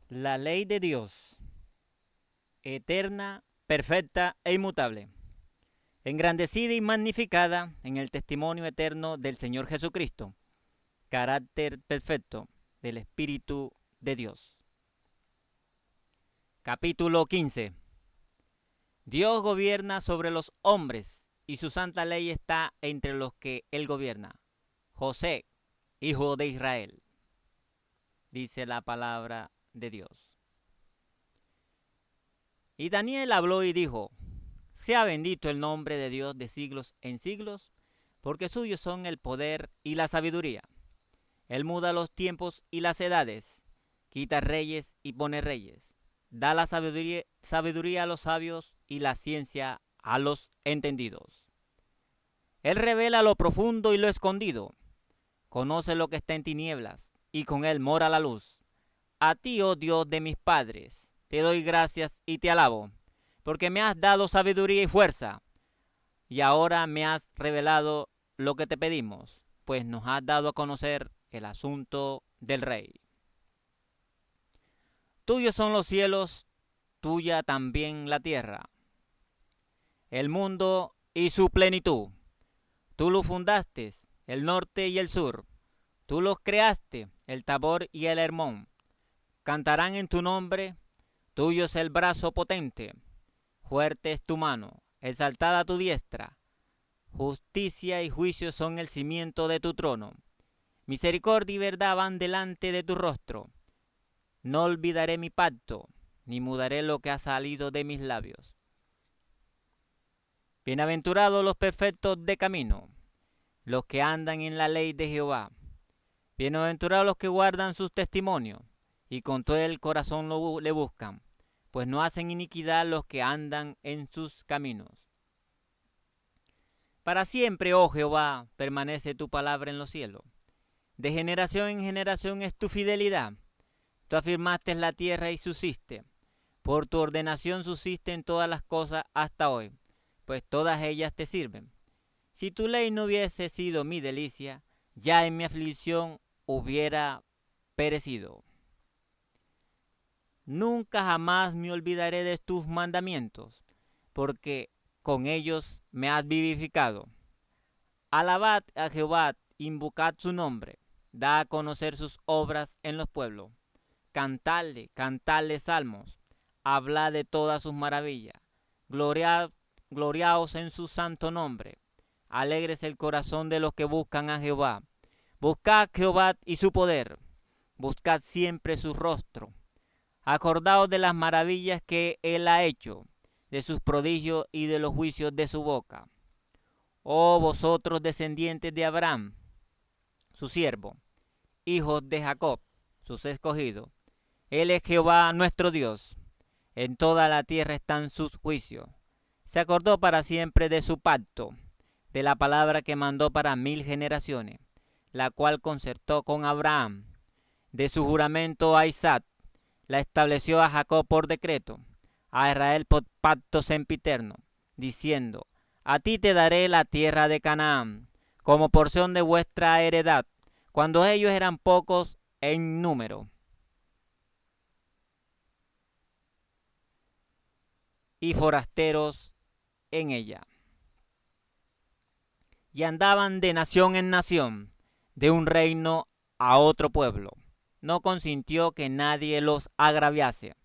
La ley de Dios, eterna, perfecta e inmutable, engrandecida y magnificada en el testimonio eterno del Señor Jesucristo, carácter perfecto del Espíritu de Dios. Capítulo 15. Dios gobierna sobre los hombres y su santa ley está entre los que él gobierna. José, hijo de Israel, dice la palabra de Dios. Y Daniel habló y dijo: sea bendito el nombre de Dios de siglos en siglos, porque suyos son el poder y la sabiduría. Él muda los tiempos y las edades, quita reyes y pone reyes, da la sabiduría a los sabios y la ciencia a los entendidos. Él revela lo profundo y lo escondido, conoce lo que está en tinieblas, y con él mora la luz. A ti, oh Dios de mis padres, te doy gracias y te alabo, porque me has dado sabiduría y fuerza, y ahora me has revelado lo que te pedimos, pues nos has dado a conocer el asunto del rey. Tuyos son los cielos, tuya también la tierra, el mundo y su plenitud. Tú lo fundaste, el norte y el sur. Tú los creaste, el Tabor y el Hermón. Cantarán en tu nombre, tuyo es el brazo potente. Fuerte es tu mano, exaltada tu diestra. Justicia y juicio son el cimiento de tu trono. Misericordia y verdad van delante de tu rostro. No olvidaré mi pacto, ni mudaré lo que ha salido de mis labios. Bienaventurados los perfectos de camino, los que andan en la ley de Jehová. Bienaventurados los que guardan sus testimonios, y con todo el corazón le buscan, pues no hacen iniquidad los que andan en sus caminos. Para siempre, oh Jehová, permanece tu palabra en los cielos. De generación en generación es tu fidelidad. Tú afirmaste la tierra y subsiste. Por tu ordenación subsisten todas las cosas hasta hoy, pues todas ellas te sirven. Si tu ley no hubiese sido mi delicia, ya en mi aflicción hubiera perecido. Nunca jamás me olvidaré de tus mandamientos, porque con ellos me has vivificado. Alabad a Jehová, invocad su nombre, da a conocer sus obras en los pueblos. Cantadle salmos, hablad de todas sus maravillas. Gloriaos en su santo nombre. Alegres el corazón de los que buscan a Jehová. Buscad Jehová y su poder. Buscad siempre su rostro. Acordaos de las maravillas que él ha hecho, de sus prodigios y de los juicios de su boca. Oh vosotros descendientes de Abraham, su siervo, hijos de Jacob, sus escogidos. Él es Jehová nuestro Dios. En toda la tierra están sus juicios. Se acordó para siempre de su pacto, de la palabra que mandó para 1000 generaciones, la cual concertó con Abraham, de su juramento a Isaac, la estableció a Jacob por decreto, a Israel por pacto sempiterno, diciendo: a ti te daré la tierra de Canaán, como porción de vuestra heredad, cuando ellos eran pocos en número, y forasteros en ella. Y andaban de nación en nación, de un reino a otro pueblo. No consintió que nadie los agraviase,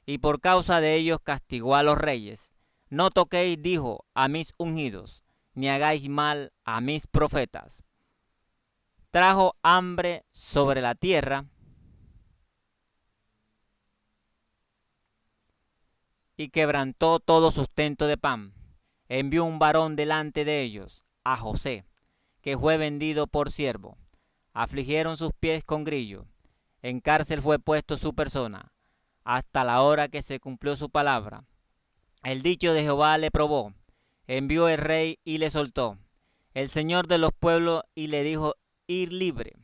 y por causa de ellos castigó a los reyes. No toquéis, dijo, a mis ungidos, ni hagáis mal a mis profetas. Trajo hambre sobre la tierra, y quebrantó todo sustento de pan. Envió un varón delante de ellos, a José, que fue vendido por siervo. Afligieron sus pies con grillo. En cárcel fue puesto su persona, hasta la hora que se cumplió su palabra. El dicho de Jehová le probó. Envió el rey y le soltó. El señor de los pueblos y le dijo ir libre,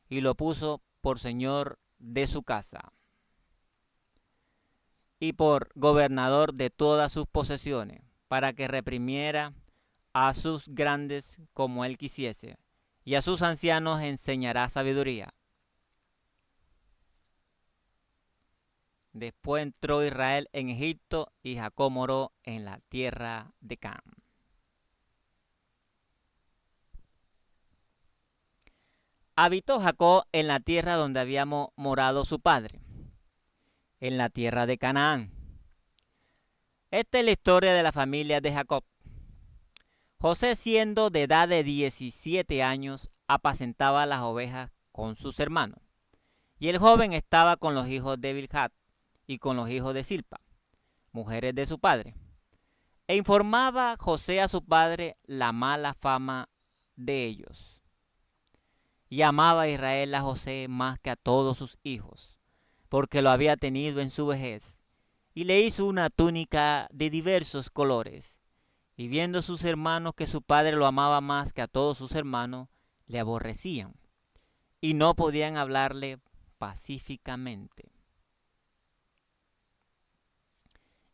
y lo puso por señor de su casa y por gobernador de todas sus posesiones, para que reprimiera a sus grandes como él quisiese, y a sus ancianos enseñará sabiduría. Después entró Israel en Egipto y Jacob moró en la tierra de Canaán. Habitó Jacob en la tierra donde había morado su padre, en la tierra de Canaán. Esta es la historia de la familia de Jacob. José, siendo de edad de 17 años, apacentaba las ovejas con sus hermanos. Y el joven estaba con los hijos de Bilhat y con los hijos de Silpa, mujeres de su padre. E informaba José a su padre la mala fama de ellos. Y amaba a Israel a José más que a todos sus hijos, porque lo había tenido en su vejez. Y le hizo una túnica de diversos colores. Y viendo sus hermanos que su padre lo amaba más que a todos sus hermanos, le aborrecían y no podían hablarle pacíficamente.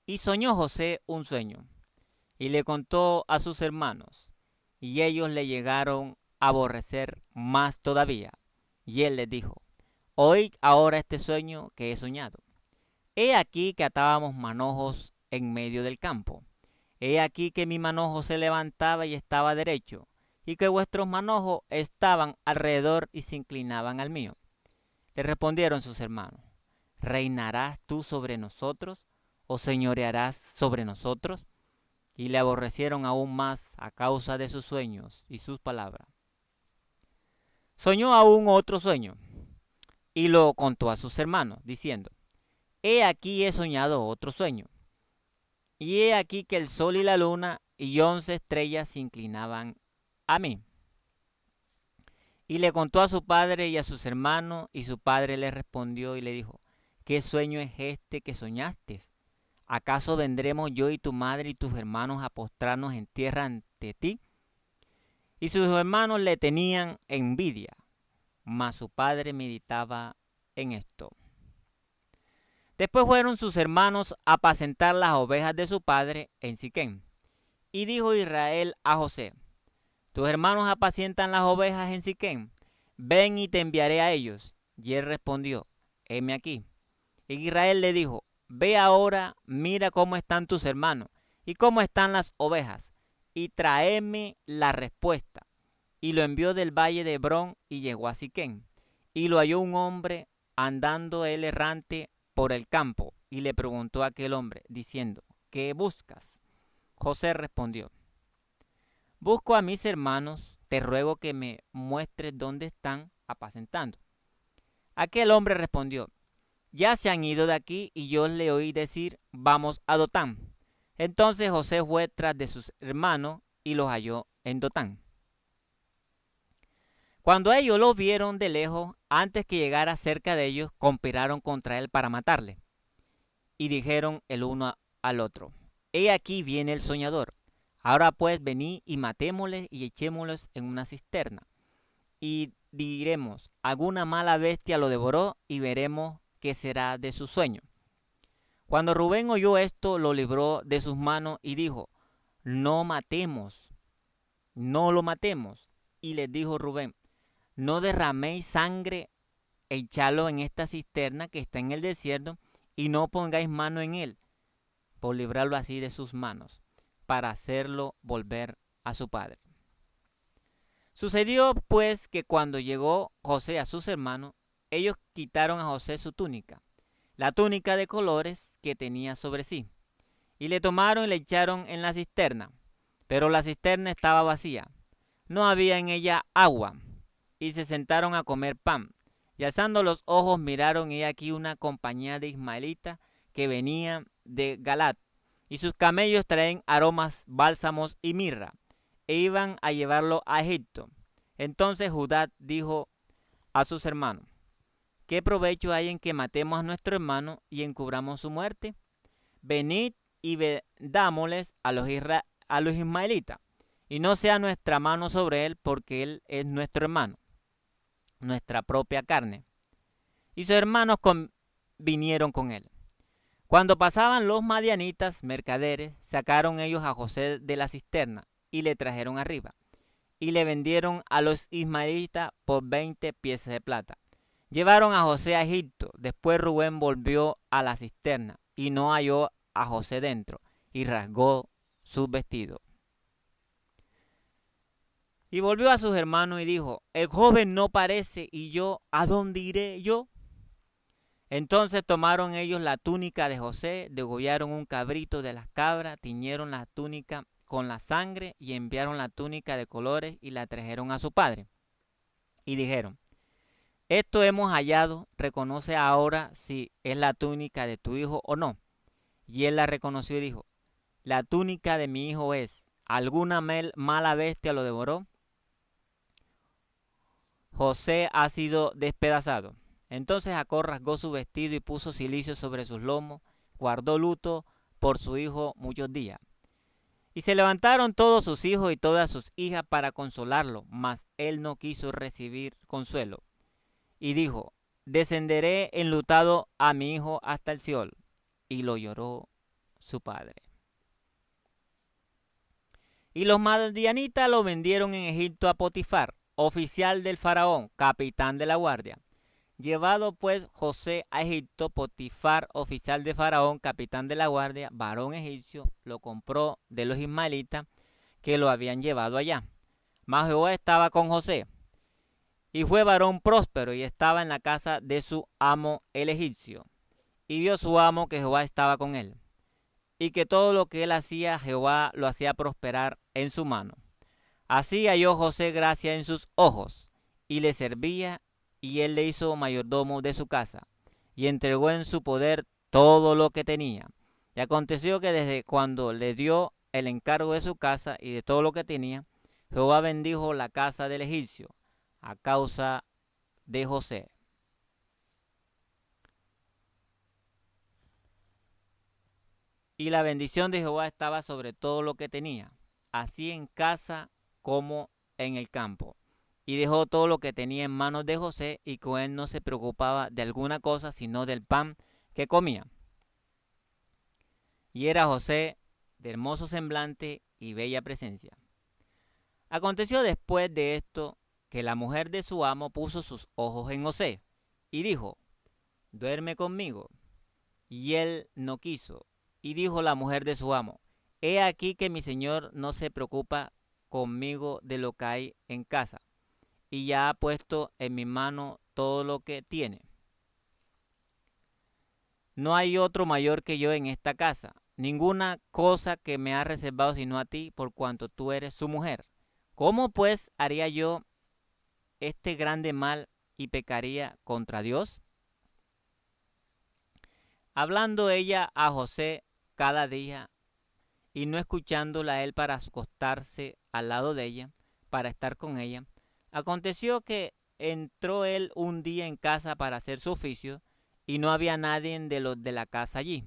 Y soñó José un sueño, y le contó a sus hermanos, y ellos le llegaron a aborrecer más todavía. Y él les dijo: oíd ahora este sueño que he soñado. He aquí que atábamos manojos en medio del campo. He aquí que mi manojo se levantaba y estaba derecho, y que vuestros manojos estaban alrededor y se inclinaban al mío. Le respondieron sus hermanos: ¿reinarás tú sobre nosotros, o señorearás sobre nosotros? Y le aborrecieron aún más a causa de sus sueños y sus palabras. Soñó aún otro sueño, y lo contó a sus hermanos, diciendo: he aquí he soñado otro sueño. Y he aquí que el sol y la luna y 11 estrellas se inclinaban a mí. Y le contó a su padre y a sus hermanos, y su padre le respondió y le dijo: ¿qué sueño es este que soñaste? ¿Acaso vendremos yo y tu madre y tus hermanos a postrarnos en tierra ante ti? Y sus hermanos le tenían envidia, mas su padre meditaba en esto. Después fueron sus hermanos a apacentar las ovejas de su padre en Siquem. Y dijo Israel a José: tus hermanos apacientan las ovejas en Siquem, ven y te enviaré a ellos. Y él respondió: heme aquí. Y Israel le dijo: ve ahora, mira cómo están tus hermanos y cómo están las ovejas, y tráeme la respuesta. Y lo envió del valle de Hebrón y llegó a Siquem. Y lo halló un hombre andando él errante por el campo, y le preguntó a aquel hombre, diciendo: ¿qué buscas? José respondió: busco a mis hermanos, te ruego que me muestres dónde están apacentando. Aquel hombre respondió: ya se han ido de aquí, y yo le oí decir: vamos a Dotán. Entonces José fue tras de sus hermanos y los halló en Dotán. Cuando ellos lo vieron de lejos, antes que llegara cerca de ellos, conspiraron contra él para matarle. Y dijeron el uno al otro: he aquí viene el soñador. Ahora pues venid y matémosle y echémosles en una cisterna. Y diremos: alguna mala bestia lo devoró, y veremos qué será de su sueño. Cuando Rubén oyó esto, lo libró de sus manos y dijo: no matemos, no lo matemos. Y les dijo Rubén: no derraméis sangre, echadlo en esta cisterna que está en el desierto, y no pongáis mano en él, por librarlo así de sus manos, para hacerlo volver a su padre. Sucedió pues que cuando llegó José a sus hermanos, ellos quitaron a José su túnica, la túnica de colores que tenía sobre sí, y le tomaron y le echaron en la cisterna. Pero la cisterna estaba vacía, no había en ella agua, y se sentaron a comer pan. Y alzando los ojos miraron, y aquí una compañía de ismaelitas que venían de Galat, y sus camellos traen aromas, bálsamos y mirra, e iban a llevarlo a Egipto. Entonces Judá dijo a sus hermanos: ¿qué provecho hay en que matemos a nuestro hermano y encubramos su muerte? Venid y vendámosles a los ismaelitas, y no sea nuestra mano sobre él, porque él es nuestro hermano, nuestra propia carne. Y sus hermanos vinieron con él. Cuando pasaban los madianitas, mercaderes, sacaron ellos a José de la cisterna y le trajeron arriba, y le vendieron a los ismaelitas por 20 piezas de plata. Llevaron a José a Egipto. Después Rubén volvió a la cisterna y no halló a José dentro, y rasgó sus vestidos. Y volvió a sus hermanos y dijo: el joven no parece, y yo, ¿a dónde iré yo? Entonces tomaron ellos la túnica de José, degollaron un cabrito de las cabras, tiñeron la túnica con la sangre y enviaron la túnica de colores y la trajeron a su padre. Y dijeron: esto hemos hallado, reconoce ahora si es la túnica de tu hijo o no. Y él la reconoció y dijo: la túnica de mi hijo es. ¿Alguna mala bestia lo devoró? José ha sido despedazado. Entonces Jacob rasgó su vestido y puso cilicio sobre sus lomos, guardó luto por su hijo muchos días. Y se levantaron todos sus hijos y todas sus hijas para consolarlo, mas él no quiso recibir consuelo. Y dijo: descenderé enlutado a mi hijo hasta el Seol. Y lo lloró su padre. Y los madianitas lo vendieron en Egipto a Potifar, oficial del faraón, capitán de la guardia. Llevado pues José a Egipto, Potifar, oficial de faraón, capitán de la guardia, varón egipcio, lo compró de los ismaelitas que lo habían llevado allá. Mas Jehová estaba con José, y fue varón próspero, y estaba en la casa de su amo el egipcio. Y vio su amo que Jehová estaba con él, y que todo lo que él hacía, Jehová lo hacía prosperar en su mano. Así halló José gracia en sus ojos, y le servía, y él le hizo mayordomo de su casa, y entregó en su poder todo lo que tenía. Y aconteció que desde cuando le dio el encargo de su casa y de todo lo que tenía, Jehová bendijo la casa del egipcio a causa de José. Y la bendición de Jehová estaba sobre todo lo que tenía, así en casa como en el campo. Y dejó todo lo que tenía en manos de José, y con él no se preocupaba de alguna cosa, sino del pan que comía. Y era José de hermoso semblante y bella presencia. Aconteció después de esto que la mujer de su amo puso sus ojos en José, y dijo: duerme conmigo. Y él no quiso. Y dijo la mujer de su amo: he aquí que mi señor no se preocupa conmigo de lo que hay en casa, y ya ha puesto en mi mano todo lo que tiene. No hay otro mayor que yo en esta casa, ninguna cosa que me ha reservado sino a ti, por cuanto tú eres su mujer. ¿Cómo pues haría yo este grande mal y pecaría contra Dios? Hablando ella a José cada día, y no escuchándola a él para acostarse al lado de ella, para estar con ella, aconteció que entró él un día en casa para hacer su oficio, y no había nadie de los de la casa allí.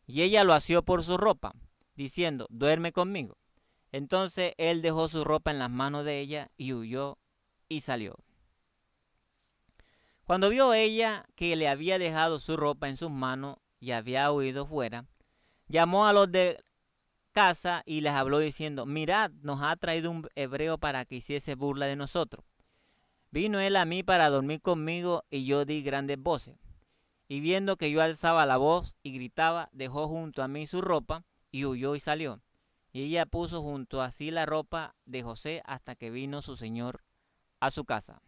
Y ella lo asió por su ropa, diciendo: duerme conmigo. Entonces él dejó su ropa en las manos de ella, y huyó y salió. Cuando vio ella que le había dejado su ropa en sus manos y había huido fuera, llamó a los de casa y les habló diciendo: mirad, nos ha traído un hebreo para que hiciese burla de nosotros. Vino él a mí para dormir conmigo, y yo di grandes voces. Y viendo que yo alzaba la voz y gritaba, dejó junto a mí su ropa y huyó y salió. Y ella puso junto a sí la ropa de José hasta que vino su señor a su casa.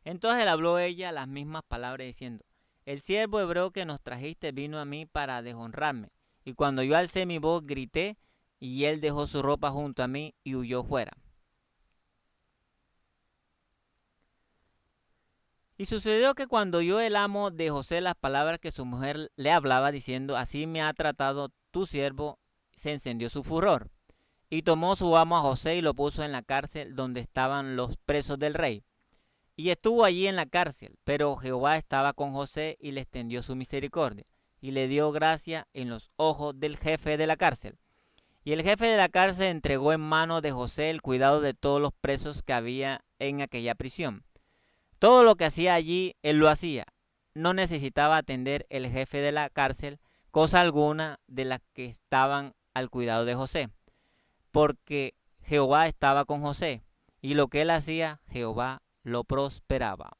Entonces le habló ella las mismas palabras diciendo: el siervo hebreo que nos trajiste vino a mí para deshonrarme. Y cuando yo alcé mi voz, grité, y él dejó su ropa junto a mí y huyó fuera. Y sucedió que cuando oyó el amo de José las palabras que su mujer le hablaba, diciendo: así me ha tratado tu siervo, se encendió su furor. Y tomó su amo a José y lo puso en la cárcel donde estaban los presos del rey. Y estuvo allí en la cárcel, pero Jehová estaba con José y le extendió su misericordia, y le dio gracia en los ojos del jefe de la cárcel. Y el jefe de la cárcel entregó en manos de José el cuidado de todos los presos que había en aquella prisión. Todo lo que hacía allí, él lo hacía. No necesitaba atender el jefe de la cárcel cosa alguna de las que estaban al cuidado de José, porque Jehová estaba con José, y lo que él hacía, Jehová lo prosperaba.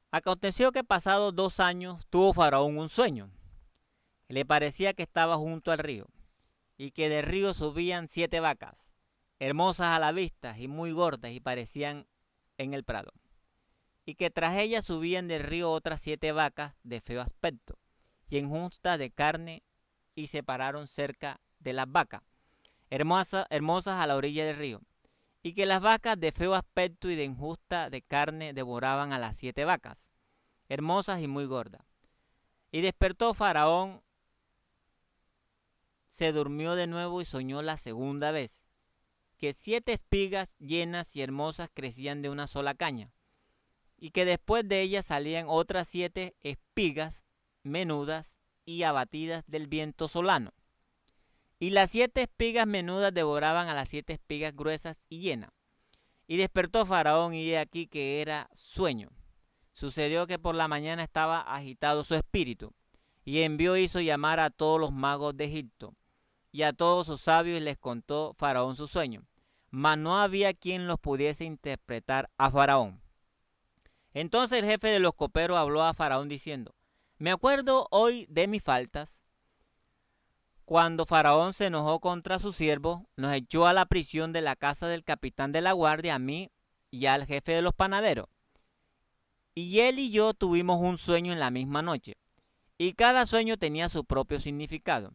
Aconteció que pasados 2 años tuvo Faraón un sueño. Le parecía que estaba junto al río, y que del río subían 7 vacas, hermosas a la vista y muy gordas, y parecían en el prado. Y que tras ellas subían del río otras 7 vacas de feo aspecto, y enjustas de carne, y se pararon cerca de las vacas, hermosas a la orilla del río. Y que las vacas de feo aspecto y de injusta de carne devoraban a las 7 vacas, hermosas y muy gordas. Y despertó Faraón, se durmió de nuevo y soñó la segunda vez, que 7 espigas llenas y hermosas crecían de una sola caña, y que después de ellas salían otras 7 espigas menudas y abatidas del viento solano. Y las 7 espigas menudas devoraban a las 7 espigas gruesas y llenas. Y despertó Faraón, y he aquí que era sueño. Sucedió que por la mañana estaba agitado su espíritu, y hizo llamar a todos los magos de Egipto, y a todos sus sabios, y les contó Faraón su sueño. Mas no había quien los pudiese interpretar a Faraón. Entonces el jefe de los coperos habló a Faraón diciendo: me acuerdo hoy de mis faltas. Cuando Faraón se enojó contra su siervo, nos echó a la prisión de la casa del capitán de la guardia, a mí y al jefe de los panaderos. Y él y yo tuvimos un sueño en la misma noche, y cada sueño tenía su propio significado.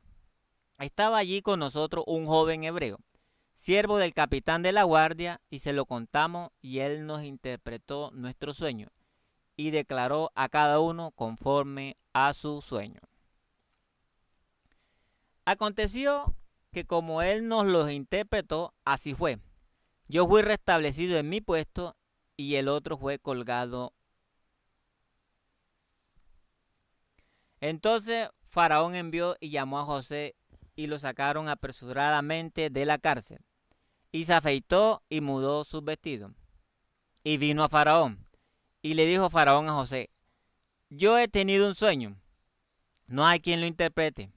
Estaba allí con nosotros un joven hebreo, siervo del capitán de la guardia, y se lo contamos, y él nos interpretó nuestro sueño, y declaró a cada uno conforme a su sueño. Aconteció que como él nos los interpretó, así fue. Yo fui restablecido en mi puesto, y el otro fue colgado. Entonces Faraón envió y llamó a José, y lo sacaron apresuradamente de la cárcel. Y se afeitó y mudó sus vestidos. Y vino a Faraón, y le dijo Faraón a José: yo he tenido un sueño, no hay quien lo interprete,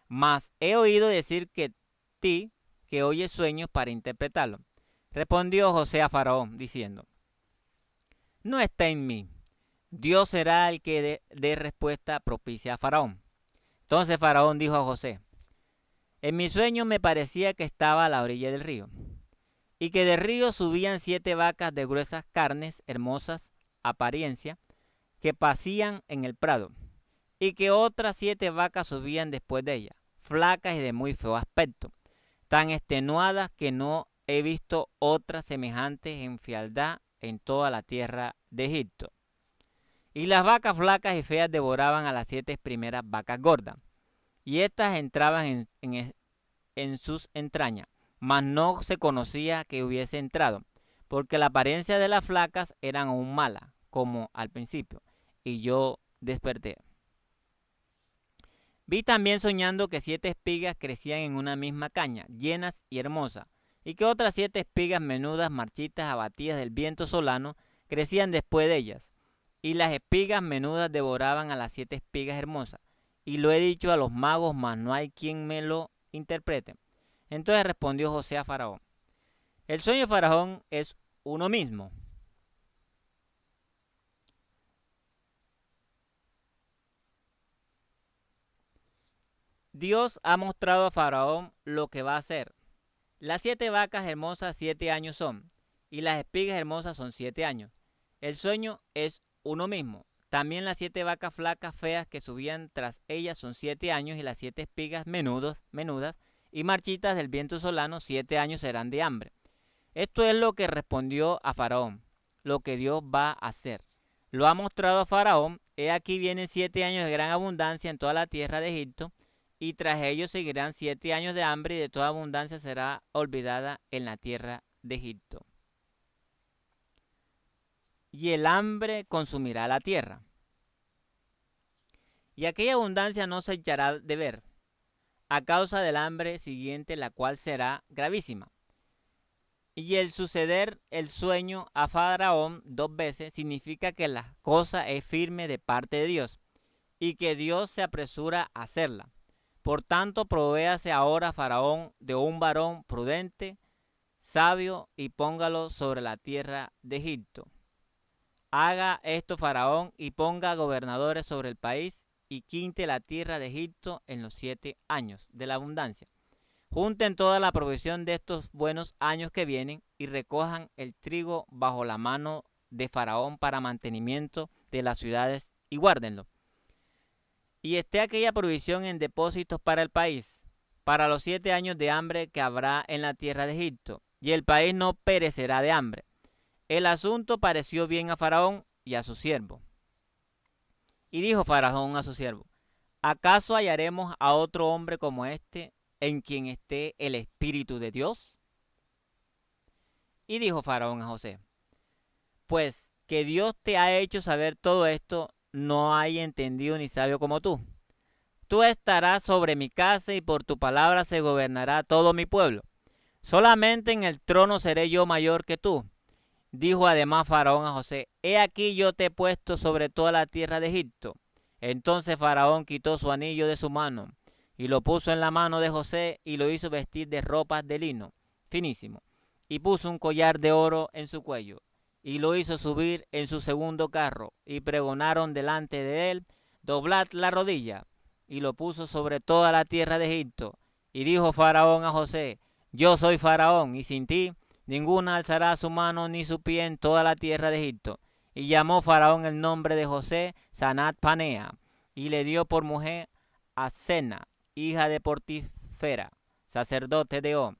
mas he oído decir que ti, que oyes sueños para interpretarlo. Respondió José a Faraón, diciendo: no está en mí, Dios será el que dé respuesta propicia a Faraón. Entonces Faraón dijo a José: en mi sueño me parecía que estaba a la orilla del río, y que del río subían 7 vacas de gruesas carnes, hermosas apariencia, que pacían en el prado, y que otras 7 vacas subían después de ellas, flacas y de muy feo aspecto, tan extenuadas que no he visto otras semejantes en fealdad en toda la tierra de Egipto. Y las vacas flacas y feas devoraban a las 7 primeras vacas gordas, y éstas entraban en sus entrañas, mas no se conocía que hubiese entrado, porque la apariencia de las flacas eran aún mala, como al principio, y yo desperté. Vi también soñando que 7 espigas crecían en una misma caña, llenas y hermosas, y que otras 7 espigas menudas, marchitas, abatidas del viento solano, crecían después de ellas. Y las espigas menudas devoraban a las 7 espigas hermosas. Y lo he dicho a los magos, mas no hay quien me lo interprete. Entonces respondió José a Faraón: el sueño de Faraón es uno mismo. Dios ha mostrado a Faraón lo que va a hacer. Las 7 vacas hermosas 7 años son, y las espigas hermosas son 7 años. El sueño es uno mismo. También las 7 vacas flacas feas que subían tras ellas son 7 años, y las 7 espigas menudas y marchitas del viento solano 7 años serán de hambre. Esto es lo que respondió a Faraón, lo que Dios va a hacer. Lo ha mostrado a Faraón. He aquí vienen 7 años de gran abundancia en toda la tierra de Egipto, y tras ellos seguirán 7 años de hambre, y de toda abundancia será olvidada en la tierra de Egipto. Y el hambre consumirá la tierra, y aquella abundancia no se echará de ver, a causa del hambre siguiente, la cual será gravísima. Y el suceder el sueño a Faraón 2 veces significa que la cosa es firme de parte de Dios, y que Dios se apresura a hacerla. Por tanto, provéase ahora Faraón de un varón prudente, sabio y póngalo sobre la tierra de Egipto. Haga esto Faraón y ponga gobernadores sobre el país y quinte la tierra de Egipto en los 7 años de la abundancia. Junten toda la provisión de estos buenos años que vienen y recojan el trigo bajo la mano de Faraón para mantenimiento de las ciudades y guárdenlo. Y esté aquella provisión en depósitos para el país, para los 7 años de hambre que habrá en la tierra de Egipto, y el país no perecerá de hambre. El asunto pareció bien a Faraón y a su siervo. Y dijo Faraón a su siervo: ¿acaso hallaremos a otro hombre como este, en quien esté el Espíritu de Dios? Y dijo Faraón a José: pues que Dios te ha hecho saber todo esto, no hay entendido ni sabio como tú. Tú estarás sobre mi casa y por tu palabra se gobernará todo mi pueblo. Solamente en el trono seré yo mayor que tú. Dijo además Faraón a José: he aquí yo te he puesto sobre toda la tierra de Egipto. Entonces Faraón quitó su anillo de su mano y lo puso en la mano de José y lo hizo vestir de ropas de lino finísimo y puso un collar de oro en su cuello y lo hizo subir en su segundo carro y pregonaron delante de él: doblad la rodilla. Y lo puso sobre toda la tierra de Egipto. Y dijo Faraón a José: yo soy Faraón y sin ti ninguna alzará su mano ni su pie en toda la tierra de Egipto. Y llamó Faraón el nombre de José Sanat Panea, y le dio por mujer a Sena, hija de Potifera, sacerdote de On.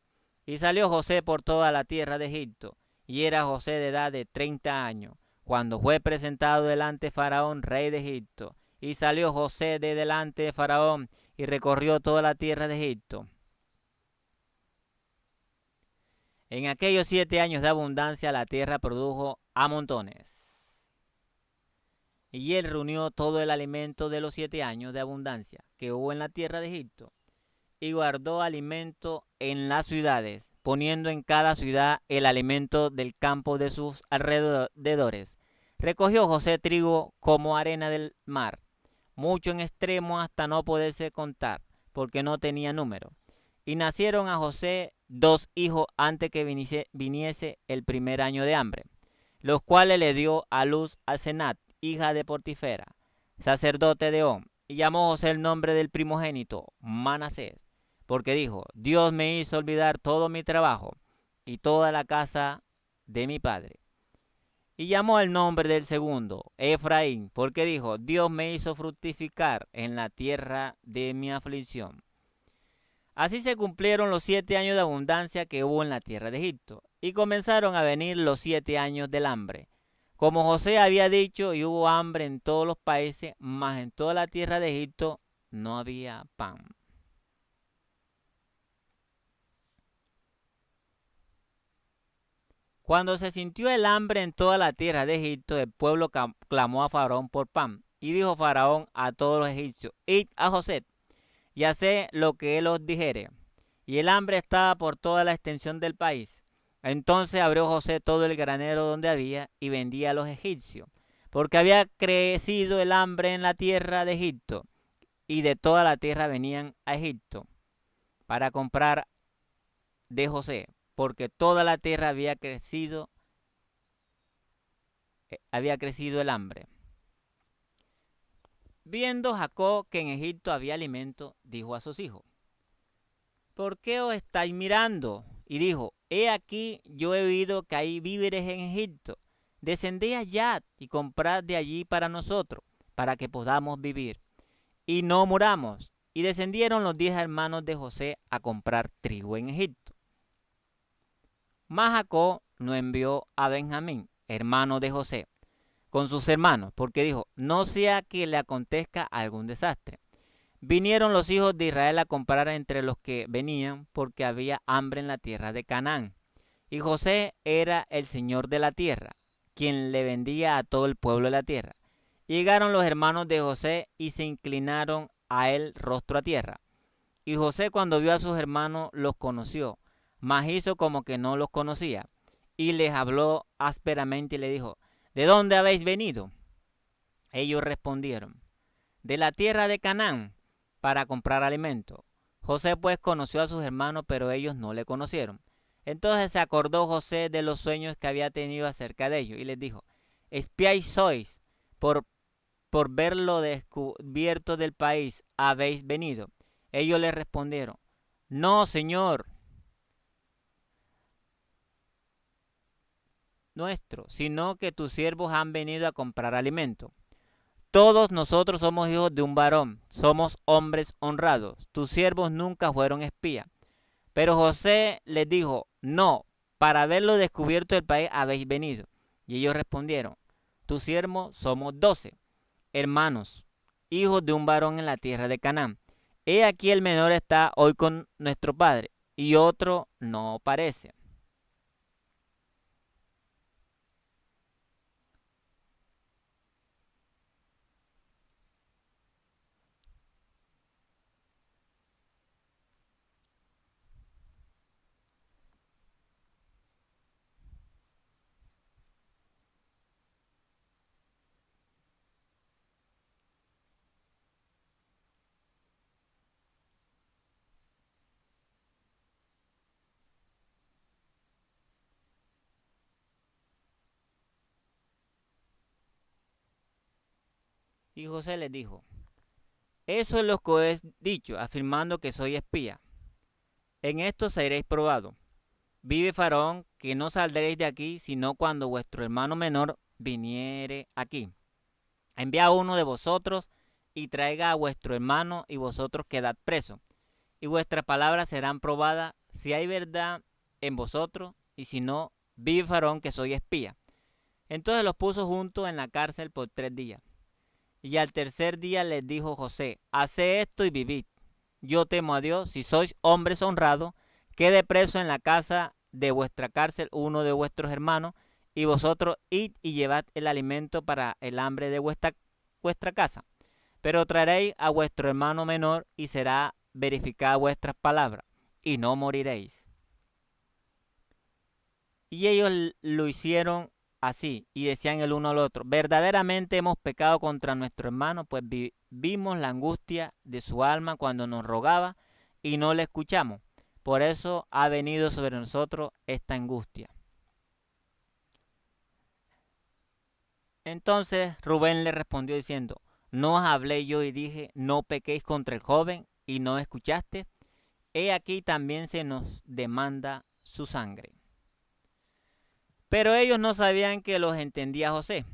Y salió José por toda la tierra de Egipto, y era José de edad de 30 años, cuando fue presentado delante de Faraón, rey de Egipto. Y salió José de delante de Faraón, y recorrió toda la tierra de Egipto. En aquellos 7 años de abundancia la tierra produjo a montones. Y él reunió todo el alimento de los 7 años de abundancia que hubo en la tierra de Egipto, y guardó alimento en las ciudades, poniendo en cada ciudad el alimento del campo de sus alrededores. Recogió José trigo como arena del mar, mucho en extremo hasta no poderse contar, porque no tenía número. Y nacieron a José 2 hijos antes que viniese el primer año de hambre, los cuales le dio a luz a Senat, hija de Potifera, sacerdote de On. Y llamó José el nombre del primogénito Manasés, porque dijo: Dios me hizo olvidar todo mi trabajo y toda la casa de mi padre. Y llamó el nombre del segundo Efraín, porque dijo: Dios me hizo fructificar en la tierra de mi aflicción. Así se cumplieron los 7 años de abundancia que hubo en la tierra de Egipto, y comenzaron a venir los 7 años del hambre, como José había dicho, y hubo hambre en todos los países, mas en toda la tierra de Egipto no había pan. Cuando se sintió el hambre en toda la tierra de Egipto, el pueblo clamó a Faraón por pan. Y dijo Faraón a todos los egipcios: id a José y haced lo que él os dijere. Y el hambre estaba por toda la extensión del país. Entonces abrió José todo el granero donde había y vendía a los egipcios, porque había crecido el hambre en la tierra de Egipto, y de toda la tierra venían a Egipto para comprar de José, porque toda la tierra había crecido el hambre. Viendo Jacob que en Egipto había alimento, dijo a sus hijos: ¿por qué os estáis mirando? Y dijo: he aquí, yo he oído que hay víveres en Egipto. Descended allá y comprad de allí para nosotros, para que podamos vivir y no muramos. Y descendieron los 10 hermanos de José a comprar trigo en Egipto. Mas Jacob no envió a Benjamín, hermano de José, con sus hermanos, porque dijo: no sea que le acontezca algún desastre. Vinieron los hijos de Israel a comprar entre los que venían, porque había hambre en la tierra de Canaán. Y José era el señor de la tierra, quien le vendía a todo el pueblo de la tierra. Llegaron los hermanos de José y se inclinaron a él rostro a tierra. Y José, cuando vio a sus hermanos, los conoció, mas hizo como que no los conocía. Y les habló ásperamente y le dijo: ¿de dónde habéis venido? Ellos respondieron: de la tierra de Canaán, para comprar alimento. José pues conoció a sus hermanos, pero ellos no le conocieron. Entonces se acordó José de los sueños que había tenido acerca de ellos y les dijo: Espías sois, por, por ver lo descubierto del país habéis venido. Ellos le respondieron: No, Señor nuestro, sino que tus siervos han venido a comprar alimento. Todos nosotros somos hijos de un varón, somos hombres honrados. Tus siervos nunca fueron espías. Pero José les dijo: No, para ver lo descubierto del país habéis venido. Y ellos respondieron: Tus siervos somos 12 hermanos, hijos de un varón en la tierra de Canaán. He aquí el menor está hoy con nuestro padre, y otro no parece. Y José les dijo: Eso es lo que os he dicho, afirmando que soy espía. En esto seréis probados. Vive Faraón, que no saldréis de aquí, sino cuando vuestro hermano menor viniere aquí. Envía a uno de vosotros y traiga a vuestro hermano, y vosotros quedad presos. Y vuestras palabras serán probadas, si hay verdad en vosotros, y si no, vive Faraón, que soy espía. Entonces los puso juntos en la cárcel por 3 días. Y al tercer día les dijo José: Haced esto y vivid. Yo temo a Dios, si sois hombres honrados, quede preso en la casa de vuestra cárcel uno de vuestros hermanos, y vosotros id y llevad el alimento para el hambre de vuestra casa. Pero traeréis a vuestro hermano menor, y será verificada vuestras palabras, y no moriréis. Y ellos lo hicieron así, y decían el uno al otro: Verdaderamente hemos pecado contra nuestro hermano, pues vimos la angustia de su alma cuando nos rogaba, y no le escuchamos. Por eso ha venido sobre nosotros esta angustia. Entonces Rubén le respondió diciendo: ¿No os hablé yo y dije: No pequéis contra el joven, y no escuchaste? He aquí también se nos demanda su sangre. Pero ellos no sabían que los entendía José,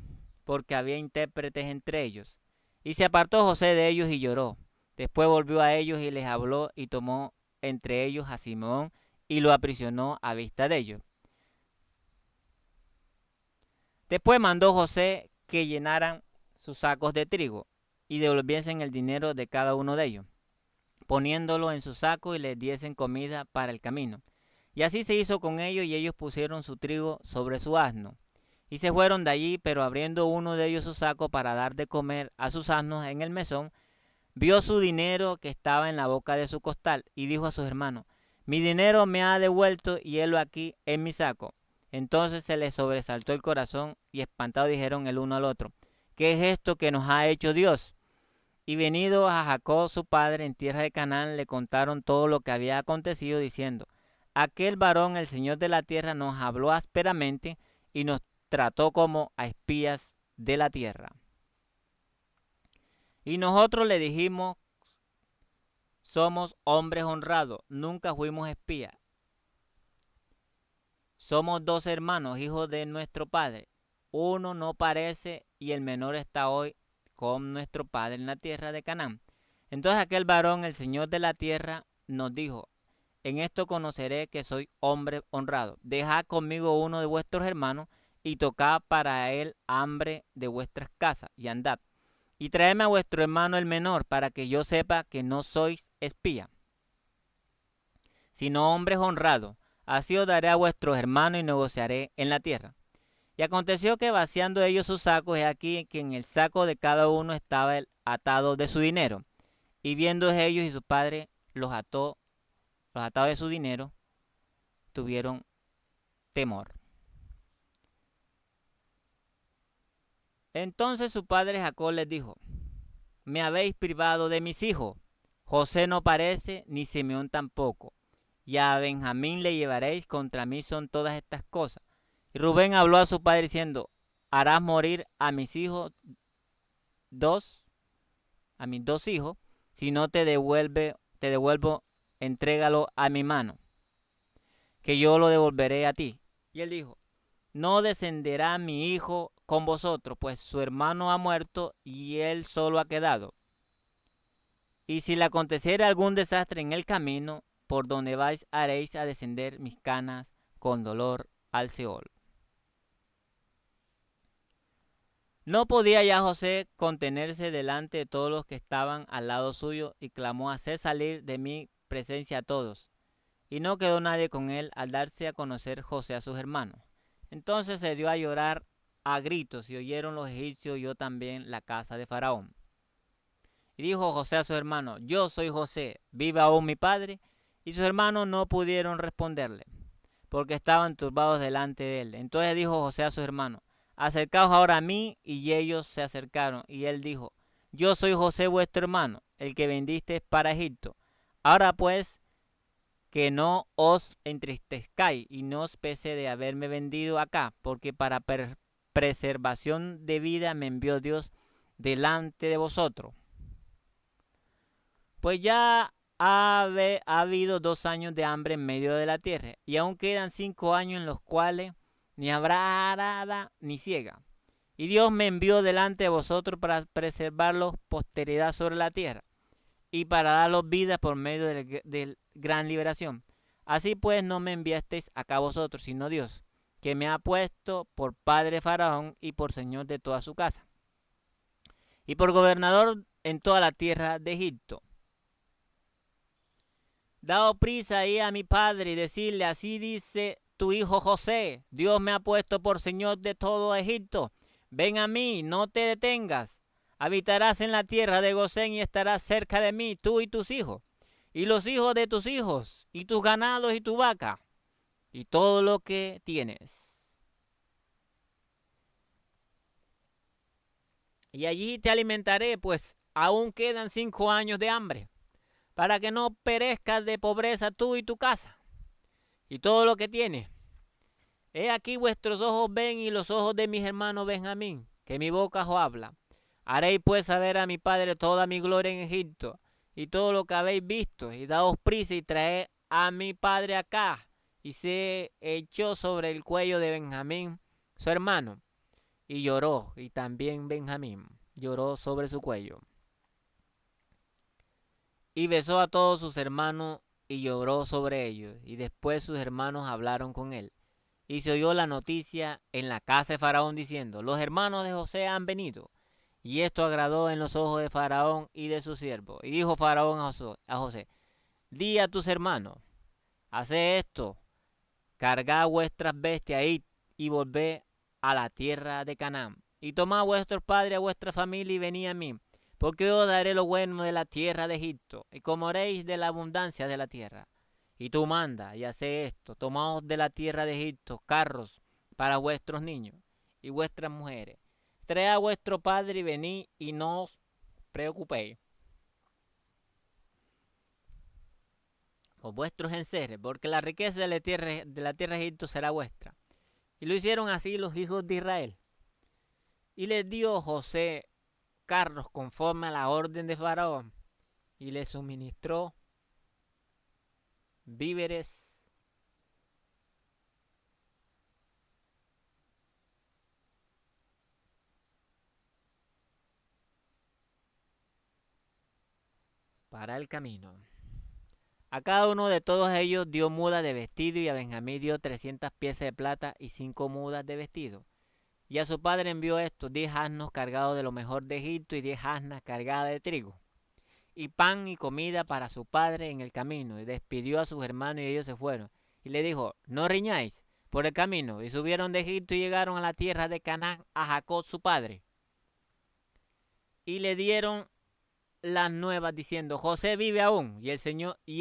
porque había intérpretes entre ellos. Y se apartó José de ellos y lloró. Después volvió a ellos y les habló, y tomó entre ellos a Simón y lo aprisionó a vista de ellos. Después mandó José que llenaran sus sacos de trigo y devolviesen el dinero de cada uno de ellos, poniéndolo en su saco, y les diesen comida para el camino. Y así se hizo con ellos, y ellos pusieron su trigo sobre su asno. Y se fueron de allí, pero abriendo uno de ellos su saco para dar de comer a sus asnos en el mesón, vio su dinero que estaba en la boca de su costal, y dijo a sus hermanos: Mi dinero me ha devuelto, y helo aquí en mi saco. Entonces se les sobresaltó el corazón, y espantados dijeron el uno al otro: ¿Qué es esto que nos ha hecho Dios? Y venido a Jacob su padre en tierra de Canaán, le contaron todo lo que había acontecido, diciendo: Aquel varón, el Señor de la tierra, nos habló ásperamente, y nos trató como a espías de la tierra. Y nosotros le dijimos: Somos hombres honrados, nunca fuimos espías. Somos 2 hermanos, hijos de nuestro padre. Uno no parece, y el menor está hoy con nuestro padre en la tierra de Canaán. Entonces aquel varón, el Señor de la tierra, nos dijo: En esto conoceré que soy hombre honrado. Dejad conmigo uno de vuestros hermanos, y tocad para él hambre de vuestras casas, y andad. Y traedme a vuestro hermano el menor, para que yo sepa que no sois espía, sino hombres honrados. Así os daré a vuestros hermanos, y negociaré en la tierra. Y aconteció que, vaciando ellos sus sacos, he aquí que en el saco de cada uno estaba el atado de su dinero. Y viendo ellos y su padre los atados de su dinero, tuvieron temor. Entonces su padre Jacob les dijo: Me habéis privado de mis hijos. José no parece, ni Simeón tampoco. y a Benjamín le llevaréis, contra mí son todas estas cosas. Y Rubén habló a su padre diciendo, harás morir a mis hijos a mis dos hijos, si no te devuelvo, entrégalo a mi mano, que yo lo devolveré a ti. Y él dijo, no descenderá mi hijo con vosotros, pues su hermano ha muerto y él solo ha quedado. Y si le aconteciera algún desastre en el camino, por donde vais haréis a descender mis canas con dolor al Seol. No podía ya José contenerse delante de todos los que estaban al lado suyo, y clamó, haced salir de mi presencia a todos. Y no quedó nadie con él al darse a conocer José a sus hermanos. Entonces se dio a llorar a gritos, y oyeron los egipcios, y yo también la casa de Faraón. Y dijo José a su hermano, yo soy José, ¿vive aún mi padre? Y sus hermanos no pudieron responderle, porque estaban turbados delante de él. Entonces dijo José a sus hermanos, acercaos ahora a mí. Y ellos se acercaron, y él dijo, yo soy José vuestro hermano, el que vendisteis para Egipto. Ahora pues, que no os entristezcáis y no os pese de haberme vendido acá, porque para preservación de vida me envió Dios delante de vosotros. Pues ya ha habido 2 años de hambre en medio de la tierra, y aún quedan 5 años en los cuales ni habrá arada ni siega. Y Dios me envió delante de vosotros para preservarlos posteridad sobre la tierra, y para darlos vida por medio de gran liberación. Así pues no me enviasteis acá vosotros, sino Dios, que me ha puesto por padre de Faraón y por señor de toda su casa, y por gobernador en toda la tierra de Egipto. Daos prisa ahí a mi padre y decirle, así dice tu hijo José, Dios me ha puesto por señor de todo Egipto. Ven a mí, no te detengas. Habitarás en la tierra de Gosén y estarás cerca de mí, tú y tus hijos, y los hijos de tus hijos, y tus ganados y tu vaca, y todo lo que tienes. Y allí te alimentaré, pues aún quedan 5 años de hambre, para que no perezcas de pobreza tú y tu casa, y todo lo que tienes. He aquí vuestros ojos ven y los ojos de mis hermanos Benjamín, que mi boca os habla. Haréis pues saber a mi padre toda mi gloria en Egipto, y todo lo que habéis visto, y daos prisa y traed a mi padre acá. Y se echó sobre el cuello de Benjamín, su hermano, y lloró, y también Benjamín lloró sobre su cuello. Y besó a todos sus hermanos, y lloró sobre ellos, y después sus hermanos hablaron con él. Y se oyó la noticia en la casa de Faraón diciendo, los hermanos de José han venido. Y esto agradó en los ojos de Faraón y de su siervo. Y dijo Faraón a José, di a tus hermanos, haced esto, cargad vuestras bestias y volved a la tierra de Canaán. Y tomad a vuestros padres, a vuestra familia, y venid a mí, porque yo os daré lo bueno de la tierra de Egipto, y comeréis de la abundancia de la tierra. Y tú manda y haced esto, tomaos de la tierra de Egipto carros para vuestros niños y vuestras mujeres. Traed a vuestro padre y venid, y no os preocupéis por vuestros enseres, porque la riqueza de la tierra de Egipto será vuestra. Y lo hicieron así los hijos de Israel. Y les dio José carros conforme a la orden de Faraón, y les suministró víveres para el camino. A cada uno de todos ellos dio mudas de vestido, y a Benjamín dio 300 piezas de plata y 5 mudas de vestido. Y a su padre envió estos 10 asnos cargados de lo mejor de Egipto y 10 asnas cargadas de trigo, y pan y comida para su padre en el camino. Y despidió a sus hermanos y ellos se fueron. Y le dijo, no riñáis por el camino. Y subieron de Egipto y llegaron a la tierra de Canaán a Jacob su padre. Y le dieron las nuevas diciendo, José vive aún, y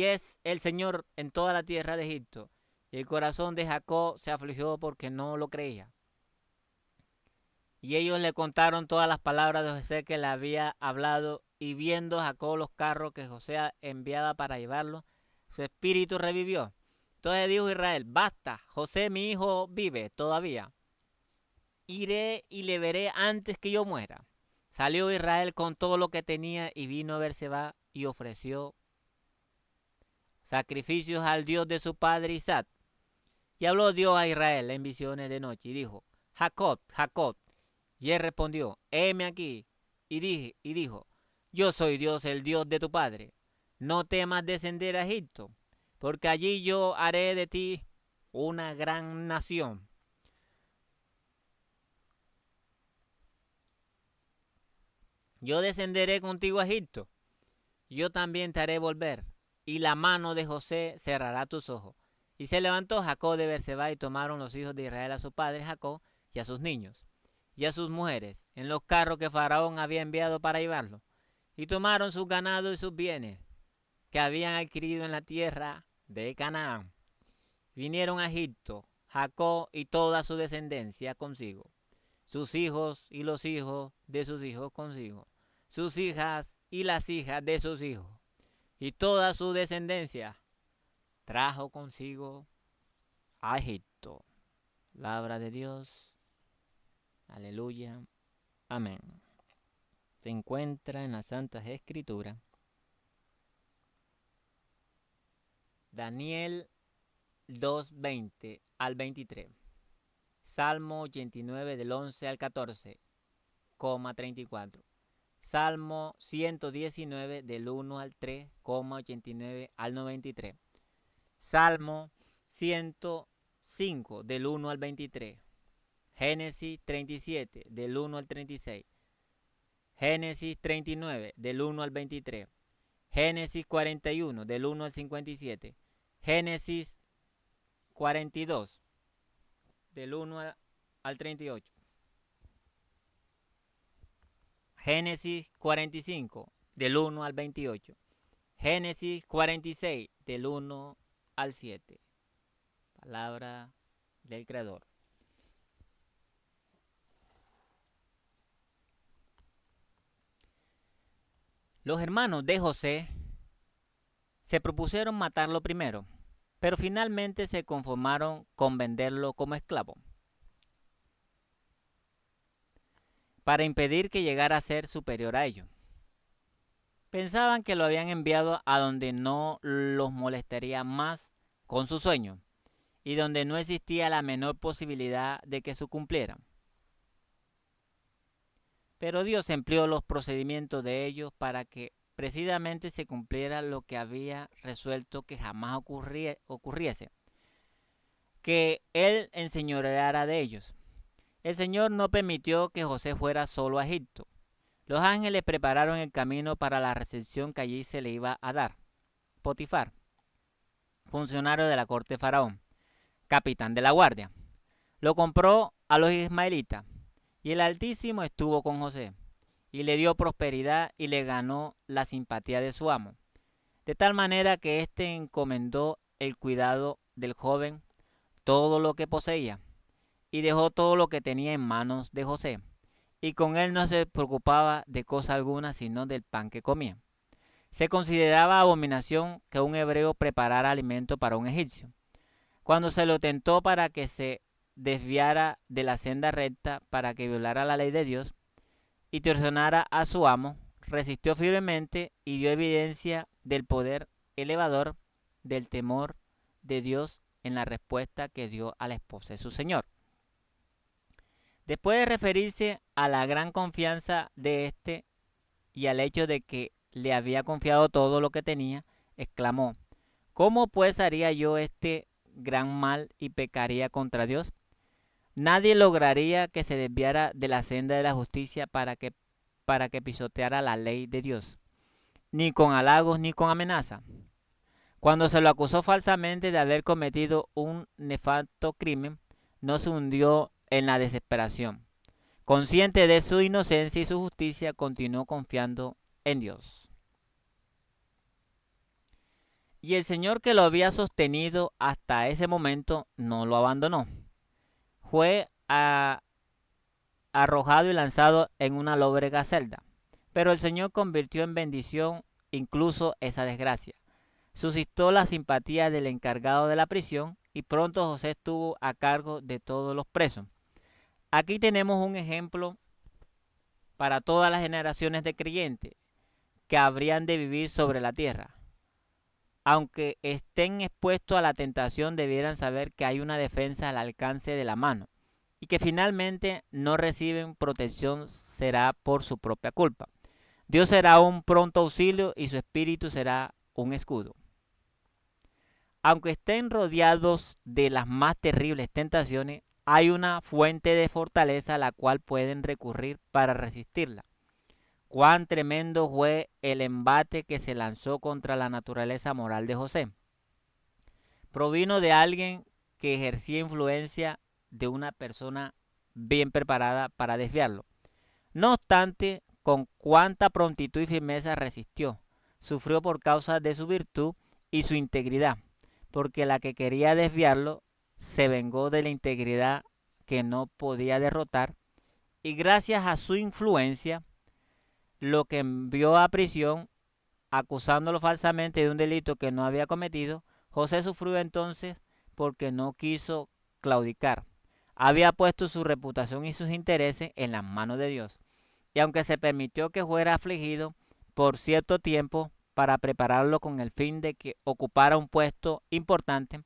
es el Señor en toda la tierra de Egipto. Y el corazón de Jacob se afligió porque no lo creía. Y ellos le contaron todas las palabras de José que le había hablado, y viendo Jacob los carros que José enviaba para llevarlos, su espíritu revivió, Entonces dijo Israel, basta, José mi hijo vive todavía. Iré y le veré antes que yo muera. Salió Israel con todo lo que tenía y vino a Berseba y ofreció sacrificios al Dios de su padre Isaac. Y habló Dios a Israel en visiones de noche y dijo, Jacob, Jacob. Y él respondió, heme aquí. Y dijo, yo soy Dios, el Dios de tu padre. No temas descender a Egipto, porque allí yo haré de ti una gran nación. Yo descenderé contigo a Egipto, yo también te haré volver, y la mano de José cerrará tus ojos. Y se levantó Jacob de Berseba y tomaron los hijos de Israel a su padre Jacob y a sus niños y a sus mujeres en los carros que Faraón había enviado para llevarlos, y tomaron sus ganados y sus bienes que habían adquirido en la tierra de Canaán. Vinieron a Egipto Jacob y toda su descendencia consigo, sus hijos y los hijos de sus hijos consigo, sus hijas y las hijas de sus hijos, y toda su descendencia trajo consigo a Egipto. Palabra de Dios. Aleluya. Amén. Se encuentra en las Santas Escrituras. Daniel 2:20 al 23. Salmo 89 del 11 al 14, 34. Salmo 119 del 1 al 3, 89 al 93. Salmo 105 del 1 al 23. Génesis 37 del 1 al 36. Génesis 39 del 1 al 23. Génesis 41 del 1 al 57. Génesis 42 del 1 al 38. Génesis 45 del 1 al 28. Génesis 46 del 1 al 7. Palabra del Creador. Los hermanos de José se propusieron matarlo primero, pero finalmente se conformaron con venderlo como esclavo, para impedir que llegara a ser superior a ellos. Pensaban que lo habían enviado a donde no los molestaría más con su sueño y donde no existía la menor posibilidad de que se cumpliera. Pero Dios empleó los procedimientos de ellos para que precisamente se cumpliera lo que había resuelto que jamás ocurriese, que Él enseñoreara de ellos. El Señor no permitió que José fuera solo a Egipto. Los ángeles prepararon el camino para la recepción que allí se le iba a dar. Potifar, funcionario de la corte de Faraón, capitán de la guardia, lo compró a los ismaelitas, y el Altísimo estuvo con José, y le dio prosperidad y le ganó la simpatía de su amo, de tal manera que éste encomendó el cuidado del joven todo lo que poseía, y dejó todo lo que tenía en manos de José, y con él no se preocupaba de cosa alguna sino del pan que comía. Se consideraba abominación que un hebreo preparara alimento para un egipcio. Cuando se lo tentó para que se desviara de la senda recta, para que violara la ley de Dios y traicionara a su amo, resistió firmemente y dio evidencia del poder elevador del temor de Dios en la respuesta que dio a la esposa de su señor. Después de referirse a la gran confianza de éste y al hecho de que le había confiado todo lo que tenía, exclamó, ¿cómo pues haría yo este gran mal y pecaría contra Dios? Nadie lograría que se desviara de la senda de la justicia para que pisoteara la ley de Dios, ni con halagos ni con amenaza. Cuando se lo acusó falsamente de haber cometido un nefasto crimen, no se hundió en la desesperación. Consciente de su inocencia y su justicia, continuó confiando en Dios. Y el Señor, que lo había sostenido hasta ese momento, no lo abandonó. Fue arrojado y lanzado en una lóbrega celda. Pero el Señor convirtió en bendición incluso esa desgracia, suscitó la simpatía del encargado de la prisión y pronto José estuvo a cargo de todos los presos. Aquí tenemos un ejemplo para todas las generaciones de creyentes que habrían de vivir sobre la tierra. Aunque estén expuestos a la tentación, debieran saber que hay una defensa al alcance de la mano y que finalmente no reciben protección será por su propia culpa. Dios será un pronto auxilio y su espíritu será un escudo. Aunque estén rodeados de las más terribles tentaciones, hay una fuente de fortaleza a la cual pueden recurrir para resistirla. Cuán tremendo fue el embate que se lanzó contra la naturaleza moral de José. Provino de alguien que ejercía influencia de una persona bien preparada para desviarlo. No obstante, con cuánta prontitud y firmeza resistió, sufrió por causa de su virtud y su integridad, porque la que quería desviarlo se vengó de la integridad que no podía derrotar, y gracias a su influencia, lo que envió a prisión, acusándolo falsamente de un delito que no había cometido. José sufrió entonces porque no quiso claudicar. Había puesto su reputación y sus intereses en las manos de Dios. Y aunque se permitió que fuera afligido por cierto tiempo para prepararlo con el fin de que ocupara un puesto importante,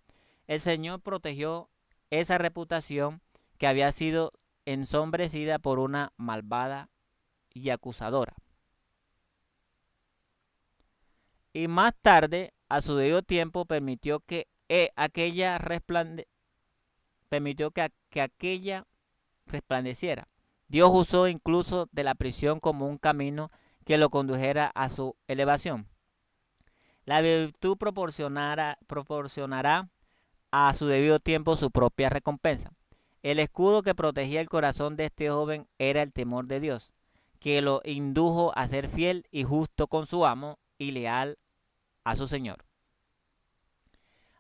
el Señor protegió esa reputación que había sido ensombrecida por una malvada y acusadora. Y más tarde, a su debido tiempo, permitió que aquella resplandeciera. Dios usó incluso de la prisión como un camino que lo condujera a su elevación. La virtud proporcionará a su debido tiempo su propia recompensa. El escudo que protegía el corazón de este joven era el temor de Dios, que lo indujo a ser fiel y justo con su amo y leal a su Señor.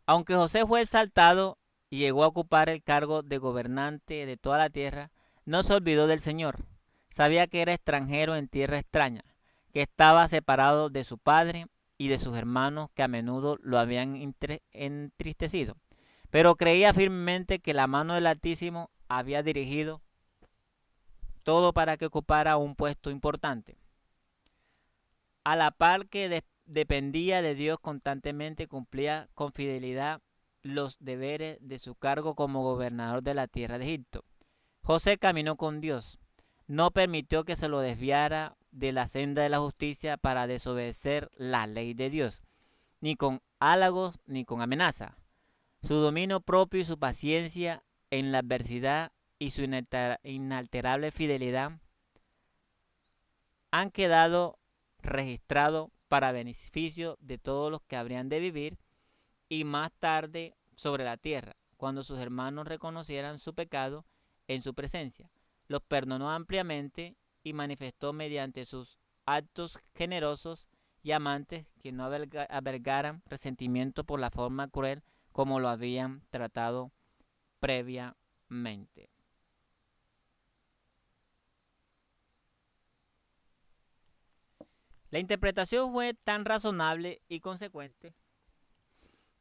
Aunque José fue exaltado y llegó a ocupar el cargo de gobernante de toda la tierra, no se olvidó del Señor. Sabía que era extranjero en tierra extraña, que estaba separado de su padre y de sus hermanos que a menudo lo habían entristecido. Pero creía firmemente que la mano del Altísimo había dirigido todo para que ocupara un puesto importante. A la par que dependía de Dios constantemente, cumplía con fidelidad los deberes de su cargo como gobernador de la tierra de Egipto. José caminó con Dios, no permitió que se lo desviara de la senda de la justicia para desobedecer la ley de Dios, ni con halagos ni con amenaza. Su dominio propio y su paciencia en la adversidad y su inalterable fidelidad han quedado registrados para beneficio de todos los que habrían de vivir y más tarde sobre la tierra, cuando sus hermanos reconocieran su pecado en su presencia. Los perdonó ampliamente y manifestó mediante sus actos generosos y amantes que no albergaran resentimiento por la forma cruel como lo habían tratado previamente. La interpretación fue tan razonable y consecuente,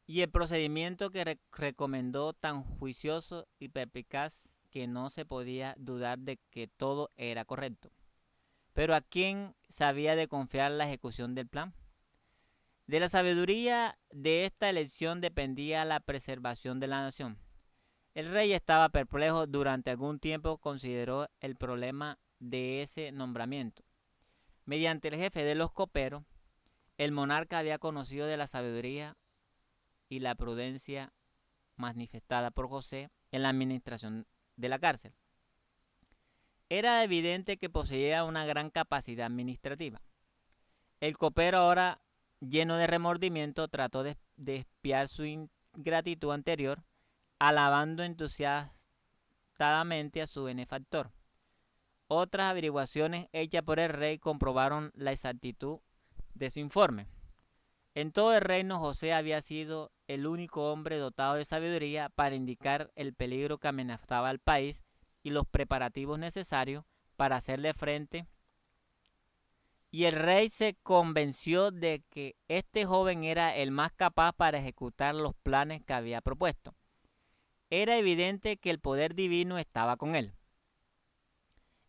y el procedimiento que recomendó tan juicioso y perspicaz, que no se podía dudar de que todo era correcto. Pero ¿a quién se había de confiar la ejecución del plan? De la sabiduría de esta elección dependía la preservación de la nación. El rey estaba perplejo. Durante algún tiempo consideró el problema de ese nombramiento. Mediante el jefe de los coperos, el monarca había conocido de la sabiduría y la prudencia manifestada por José en la administración de la cárcel. Era evidente que poseía una gran capacidad administrativa. El copero, ahora lleno de remordimiento, trató de expiar su ingratitud anterior, alabando entusiasmadamente a su benefactor. Otras averiguaciones hechas por el rey comprobaron la exactitud de su informe. En todo el reino, José había sido el único hombre dotado de sabiduría para indicar el peligro que amenazaba al país y los preparativos necesarios para hacerle frente y el rey se convenció de que este joven era el más capaz para ejecutar los planes que había propuesto. Era evidente que el poder divino estaba con él,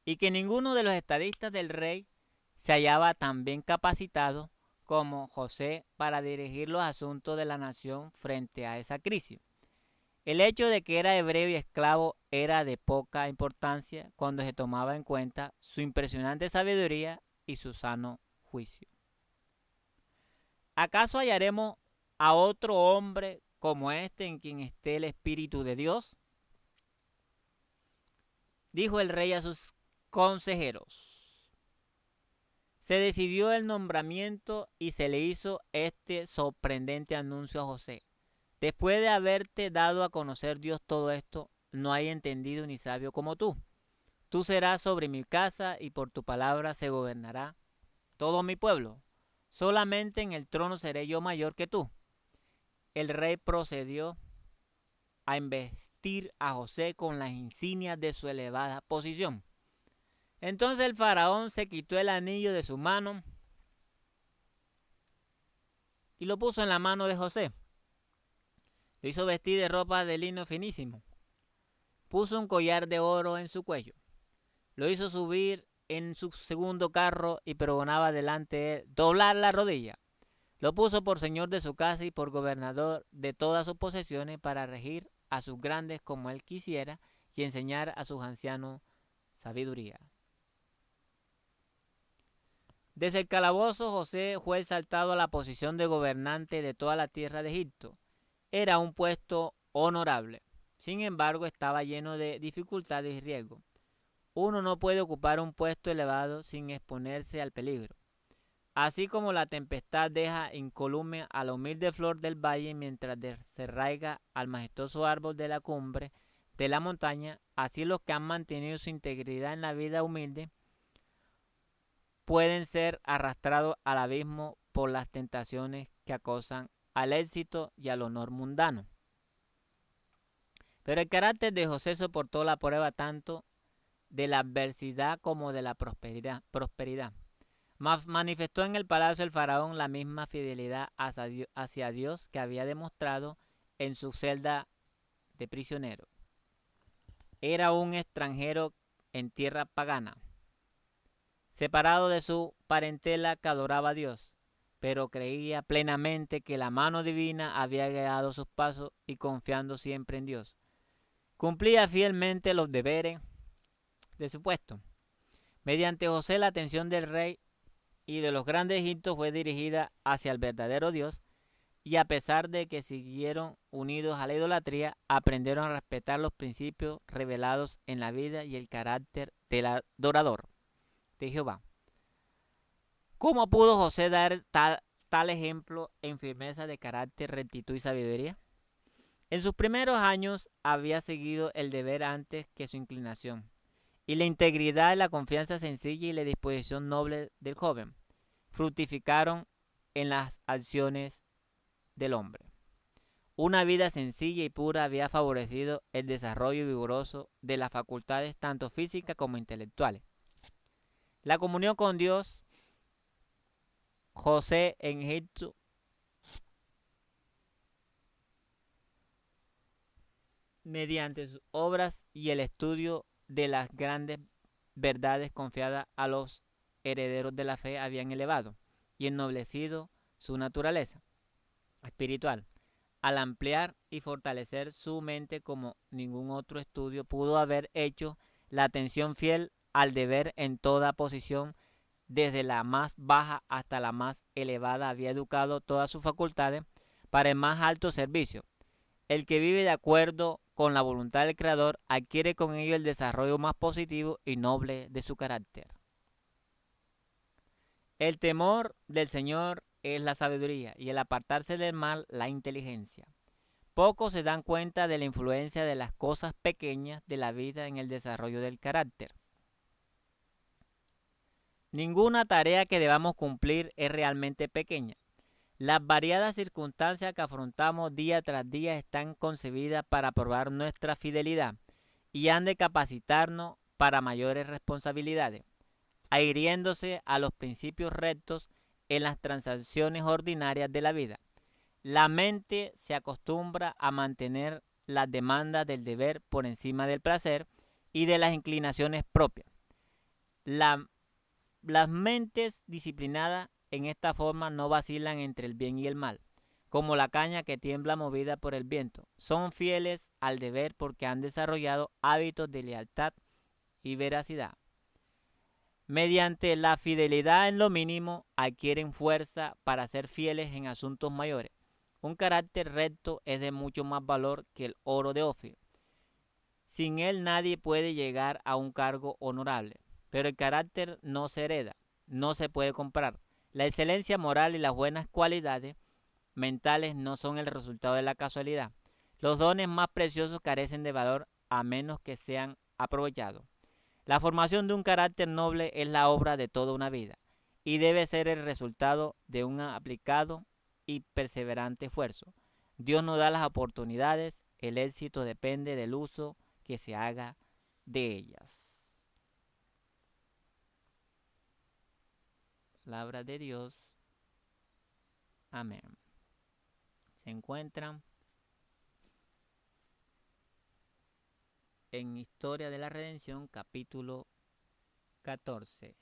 y que ninguno de los estadistas del rey se hallaba tan bien capacitado como José para dirigir los asuntos de la nación frente a esa crisis. El hecho de que era hebreo y esclavo era de poca importancia cuando se tomaba en cuenta su impresionante sabiduría y su sano juicio. ¿Acaso hallaremos a otro hombre como este en quien esté el Espíritu de Dios? Dijo el rey a sus consejeros. Se decidió el nombramiento y se le hizo este sorprendente anuncio a José. Después de haberte dado a conocer Dios todo esto, no hay entendido ni sabio como tú. Tú serás sobre mi casa y por tu palabra se gobernará todo mi pueblo. Solamente en el trono seré yo mayor que tú. El rey procedió a investir a José con las insignias de su elevada posición. Entonces el faraón se quitó el anillo de su mano y lo puso en la mano de José. Lo hizo vestir de ropa de lino finísimo. Puso un collar de oro en su cuello. Lo hizo subir en su segundo carro y pregonaba delante de él: doblar la rodilla. Lo puso por señor de su casa y por gobernador de todas sus posesiones, para regir a sus grandes como él quisiera y enseñar a sus ancianos sabiduría. Desde el calabozo José fue exaltado a la posición de gobernante de toda la tierra de Egipto. Era un puesto honorable. Sin embargo, estaba lleno de dificultades y riesgos. Uno no puede ocupar un puesto elevado sin exponerse al peligro. Así como la tempestad deja incólume a la humilde flor del valle mientras se arraiga al majestuoso árbol de la cumbre de la montaña, así los que han mantenido su integridad en la vida humilde pueden ser arrastrados al abismo por las tentaciones que acosan al éxito y al honor mundano. Pero el carácter de José soportó la prueba tanto de la adversidad como de la prosperidad. Manifestó en el palacio del faraón la misma fidelidad hacia Dios que había demostrado en su celda de prisionero. Era un extranjero en tierra pagana, separado de su parentela que adoraba a Dios, pero creía plenamente que la mano divina había guiado sus pasos y confiando siempre en Dios. Cumplía fielmente los deberes de su puesto. Mediante José, la atención del rey y de los grandes egipcios fue dirigida hacia el verdadero Dios, y a pesar de que siguieron unidos a la idolatría, aprendieron a respetar los principios revelados en la vida y el carácter del adorador de Jehová. ¿Cómo pudo José dar tal ejemplo en firmeza de carácter, rectitud y sabiduría? En sus primeros años había seguido el deber antes que su inclinación, y la integridad, la confianza sencilla y la disposición noble del joven fructificaron en las acciones del hombre. Una vida sencilla y pura había favorecido el desarrollo vigoroso de las facultades tanto físicas como intelectuales. La comunión con Dios, José en Egipto, mediante sus obras y el estudio de las grandes verdades confiadas a los herederos de la fe, habían elevado y ennoblecido su naturaleza espiritual, al ampliar y fortalecer su mente como ningún otro estudio pudo haber hecho. La atención fiel al deber en toda posición, desde la más baja hasta la más elevada, había educado todas sus facultades para el más alto servicio. El que vive de acuerdo con la voluntad del Creador adquiere con ello el desarrollo más positivo y noble de su carácter. El temor del Señor es la sabiduría, y el apartarse del mal la inteligencia. Pocos se dan cuenta de la influencia de las cosas pequeñas de la vida en el desarrollo del carácter. Ninguna tarea que debamos cumplir es realmente pequeña. Las variadas circunstancias que afrontamos día tras día están concebidas para probar nuestra fidelidad y han de capacitarnos para mayores responsabilidades. adhiriéndose a los principios rectos en las transacciones ordinarias de la vida. La mente se acostumbra a mantener las demandas del deber por encima del placer y de las inclinaciones propias. Las mentes disciplinadas en esta forma no vacilan entre el bien y el mal, como la caña que tiembla movida por el viento. Son fieles al deber porque han desarrollado hábitos de lealtad y veracidad. Mediante la fidelidad en lo mínimo adquieren fuerza para ser fieles en asuntos mayores. Un carácter recto es de mucho más valor que el oro de Ofir. Sin él nadie puede llegar a un cargo honorable, pero el carácter no se hereda, no se puede comprar. La excelencia moral y las buenas cualidades mentales no son el resultado de la casualidad. Los dones más preciosos carecen de valor a menos que sean aprovechados. La formación de un carácter noble es la obra de toda una vida y debe ser el resultado de un aplicado y perseverante esfuerzo. Dios nos da las oportunidades, el éxito depende del uso que se haga de ellas. Palabra de Dios. Amén. Se encuentran en Historia de la Redención, capítulo 14.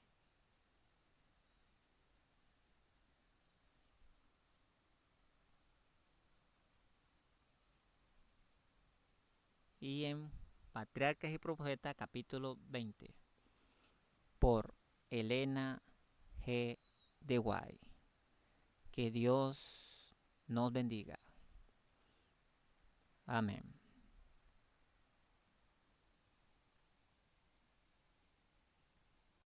Y en Patriarcas y Profetas, capítulo 20, por Elena G. de Guay. Que Dios nos bendiga. Amén.